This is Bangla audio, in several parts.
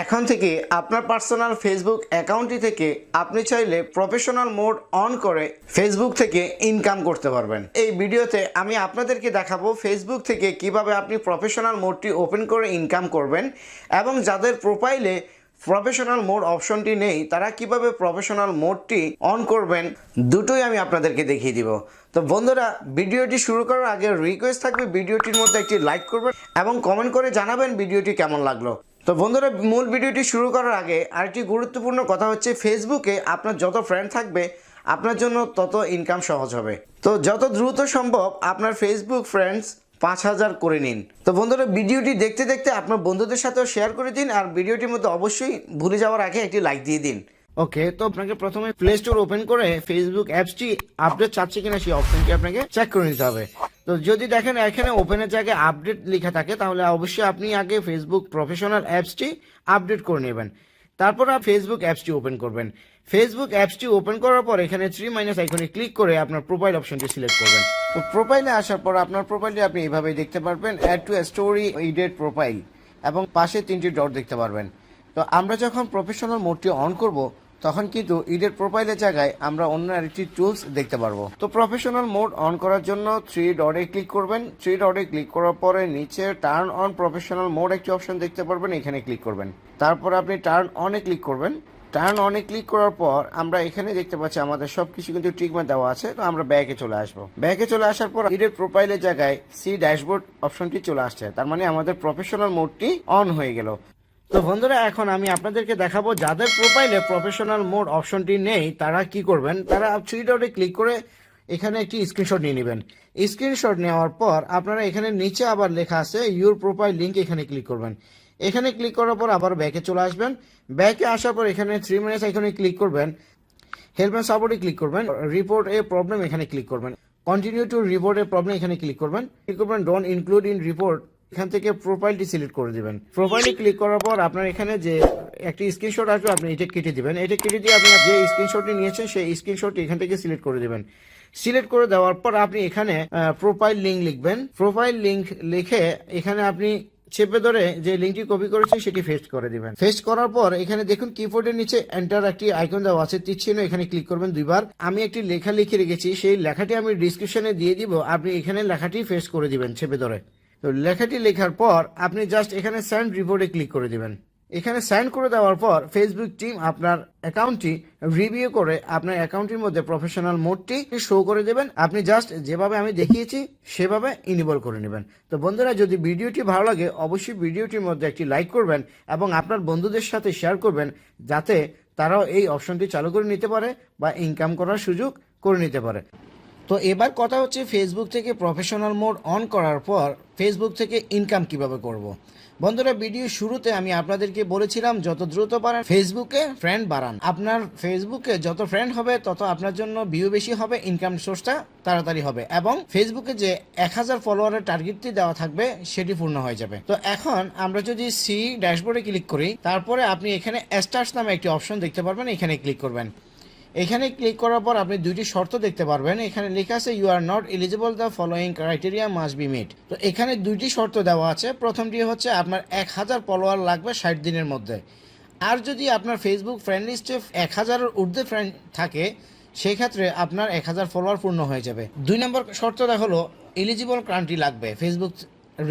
এখন থেকে আপনার পার্সোনাল ফেসবুক অ্যাকাউন্টটি থেকে আপনি চাইলে প্রফেশনাল মোড অন করে ফেসবুক থেকে ইনকাম করতে পারবেন। এই ভিডিওতে আমি আপনাদেরকে দেখাবো ফেসবুক থেকে কিভাবে আপনি প্রফেশনাল মোডটি ওপেন করে ইনকাম করবেন এবং যাদের প্রোফাইলে প্রফেশনাল মোড অপশনটি নেই তারা কিভাবে প্রফেশনাল মোডটি অন করবেন, দুটোই আমি আপনাদেরকে দেখিয়ে দিব। তো বন্ধুরা, ভিডিওটি শুরু করার আগে রিকোয়েস্ট থাকবে ভিডিওটির মধ্যে একটি লাইক করবেন এবং কমেন্ট করে জানাবেন ভিডিওটি কেমন লাগলো। তো বন্ধুরা, মূল ভিডিওটি শুরু করার আগে আরেকটি গুরুত্বপূর্ণ কথা হচ্ছে, ফেসবুকে আপনার যত ফ্রেন্ড থাকবে আপনার জন্য তত ইনকাম সহজ হবে। তো যত দ্রুত সম্ভব আপনার ফেসবুক ফ্রেন্ডস 5000 করে নিন। তো বন্ধুরা, ভিডিওটি দেখতে দেখতে আপনার বন্ধুদের সাথেও শেয়ার করে দিন আর ভিডিওটির মধ্যে অবশ্যই ভুলে যাওয়ার আগে একটি লাইক দিয়ে দিন। ওকে, তো আপনাকে প্রথমে প্লে স্টোর ওপেন করে ফেসবুক অ্যাপসটি আপডেট চাচ্ছে কিনা সেই অপশনটি আপনাকে চেক করে নিতে হবে। তো যদি দেখেন এখানে ওপেনের জায়গায় আপডেট লেখা থাকে তাহলে অবশ্যই আপনি আগে ফেসবুক প্রফেশনাল অ্যাপসটি আপডেট করে নেবেন, তারপর ফেসবুক অ্যাপসটি ওপেন করবেন। ফেসবুক অ্যাপসটি ওপেন করার পর এখানে 3 আইকনে ক্লিক করে আপনার প্রোফাইল অপশনটি সিলেক্ট করবেন। তো প্রোফাইলে আসার পর আপনার প্রোফাইলটি আপনি এইভাবে দেখতে পারবেন, add to story edit profile, এবং পাশে 3টি ডট দেখতে পারবেন। তো আমরা যখন প্রফেশনাল মোডটি অন করব তখন কিন্তু এডিট প্রোফাইলের জায়গায় আমরা অন্য আরেকটি টুলস দেখতে পারবো। তো প্রফেশনাল মোড অন করার জন্য 3 ডটে ক্লিক করবেন। 3 ডটে ক্লিক করার পরে নিচে টার্ন অন প্রফেশনাল মোড একটি অপশন দেখতে পারবেন, এখানে ক্লিক করবেন। তারপর আপনি টার্ন অনে ক্লিক করবেন। টার্ন অনে ক্লিক করার পর আমরা এখানে দেখতে পাচ্ছি আমাদের সবকিছু কিন্তু টিকমার্ক দেওয়া আছে। তো আমরা ব্যাকে চলে আসবো। ব্যাকে চলে আসার পর এডিট প্রোফাইলের জায়গায় সি ড্যাশবোর্ড অপশনটি চলে আসছে, তার মানে আমাদের প্রফেশনাল মোডটি অন হয়ে গেল। তো বন্ধুরা, এখন আমি আপনাদেরকে দেখাবো যাদের প্রোফাইলে প্রফেশনাল মোড অপশনটি নেই তারা কি করবেন। তারা 3 ডটে ক্লিক করে এখানে একটি স্ক্রিনশট নিয়ে নেবেন। স্ক্রিনশট নেওয়ার পর আপনারা এখানে নিচে আবার লেখা আছে ইউর প্রোফাইল লিঙ্ক, এখানে ক্লিক করবেন। এখানে ক্লিক করার পর আবার ব্যাকে চলে আসবেন। ব্যাকে আসার পর এখানে 3 আইকনে ক্লিক করবেন, হেল্প অ্যান্ড সাপোর্টে ক্লিক করবেন, রিপোর্ট এ প্রবলেম এখানে ক্লিক করবেন, continue to report A problem এখানে ক্লিক করবেন। ডোন্ট ইনক্লুড ইন রিপোর্ট, এখান থেকে প্রোফাইলটি সিলেক্ট করে দিবেন। প্রোফাইলে ক্লিক করার পর আপনার এখানে যে একটি স্ক্রিনশট আসবে আপনি এটা কেটে দিবেন। এটা কেটে দিয়ে আপনি যে স্ক্রিনশটটি নিয়েছেন সেই স্ক্রিনশটটি এখান থেকে সিলেক্ট করে দিবেন। সিলেক্ট করে দেওয়ার পর আপনি এখানে প্রোফাইল লিঙ্ক লিখবেন। প্রোফাইল লিঙ্ক লিখে এখানে আপনি চেপে ধরে যে লিঙ্কটি কপি করেছেন সেটি পেস্ট করে দিবেন। পেস্ট করার পর এখানে দেখুন কিবোর্ডের নিচে এন্টার একটি আইকন দেওয়া আছে, তীর চিহ্ন, এখানে ক্লিক করবেন 2বার। আমি একটি লেখা লিখে রেখেছি, সেই লেখাটি আমি ডিসক্রিপশনে দিয়ে দিব, আপনি এখানে লেখাটি পেস্ট করে দিবেন চেপে ধরে। তো লেখাটি লেখার পর আপনি জাস্ট এখানে সেন্ড রিপোর্টে ক্লিক করে দিবেন। এখানে সেন্ড করে দেওয়ার পর ফেসবুক টিম আপনার অ্যাকাউন্টটি রিভিউ করে আপনার অ্যাকাউন্টের মধ্যে প্রফেশনাল মোডটি শো করে দেবেন। আপনি জাস্ট যেভাবে আমি দেখিয়েছি সেভাবে ইনেবল করে নেবেন। তো বন্ধুরা, যদি ভিডিওটি ভালো লাগে অবশ্যই ভিডিওটির মধ্যে একটি লাইক করবেন এবং আপনার বন্ধুদের সাথে শেয়ার করবেন যাতে তারাও এই অপশনটি চালু করে নিতে পারে বা ইনকাম করার সুযোগ করে নিতে পারে। তো এবার কথা হচ্ছে ফেসবুক থেকে প্রফেশনাল মোড অন করার পর ফেসবুক থেকে ইনকাম কিভাবে করব। বন্ধুরা, ভিডিও শুরুতে আমি আপনাদেরকে বলেছিলাম যত দ্রুত পারেন ফেসবুকে ফ্রেন্ড বাড়ান। আপনার ফেসবুকে যত ফ্রেন্ড হবে তত আপনার জন্য ভিউ বেশি হবে, ইনকাম সোর্সটা তাড়াতাড়ি হবে এবং ফেসবুকে যে 1000 ফলোয়ারের টার্গেটটি দেওয়া থাকবে সেটি পূর্ণ হয়ে যাবে। তো এখন আমরা যদি সি ড্যাশবোর্ডে ক্লিক করি, তারপরে আপনি এখানে স্টার্স নামে একটি অপশন দেখতে পারবেন, এখানে ক্লিক করবেন। এখানে ক্লিক করার পর আপনি 2টি শর্ত দেখতে পারবেন, এখানে লেখা আছে you are not eligible, the following criteria must be met. তো এখানে 2টি শর্ত দেওয়া আছে। প্রথমটি হচ্ছে আপনার 1000 ফলোয়ার লাগবে 60 দিনের মধ্যে, আর যদি আপনার ফেসবুক ফ্রেন্ড লিস্টে 1000-এর ঊর্ধ্বে ফ্রেন্ড থাকে সেক্ষেত্রে আপনার 1000 ফলোয়ার পূর্ণ হয়ে যাবে। 2 নম্বর শর্তটা হলো এলিজিবল কান্ট্রি লাগবে ফেসবুক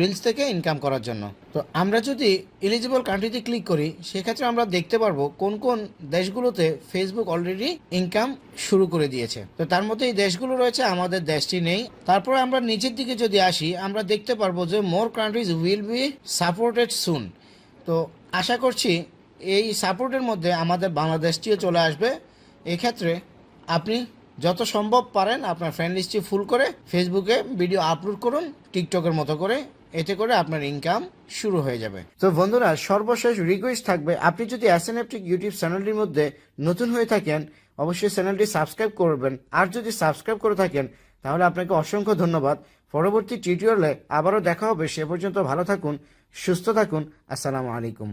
রিলস থেকে ইনকাম করার জন্য। তো আমরা যদি এলিজিবল কান্ট্রিতে ক্লিক করি সেক্ষেত্রে আমরা দেখতে পারবো কোন কোন দেশগুলোতে ফেসবুক অলরেডি ইনকাম শুরু করে দিয়েছে। তো তার মধ্যে এই দেশগুলো রয়েছে, আমাদের দেশটি নেই। তারপরে আমরা নিচের দিকে যদি আসি আমরা দেখতে পারবো যে মোর কান্ট্রিজ উইল বি সাপোর্টেড সুন। তো আশা করছি এই সাপোর্টের মধ্যে আমাদের বাংলাদেশটিও চলে আসবে। এক্ষেত্রে আপনি যত সম্ভব পারেন আপনার ফ্রেন্ড লিস্টটি ফুল করে ফেসবুকে ভিডিও আপলোড করুন টিকটকের মতো করে, এতে করে আপনার ইনকাম শুরু হয়ে যাবে। তো বন্ধুরা, সর্বশেষ রিকোয়েস্ট থাকবে, আপনি যদি এসএনএফটিক ইউটিউব চ্যানেলটির মধ্যে নতুন হয়ে থাকেন অবশ্যই চ্যানেলটি সাবস্ক্রাইব করবেন, আর যদি সাবস্ক্রাইব করে থাকেন তাহলে আপনাকে অসংখ্য ধন্যবাদ। পরবর্তী টিউটোরিয়ালে আবারও দেখা হবে, সে পর্যন্ত ভালো থাকুন, সুস্থ থাকুন। আসসালামু আলাইকুম।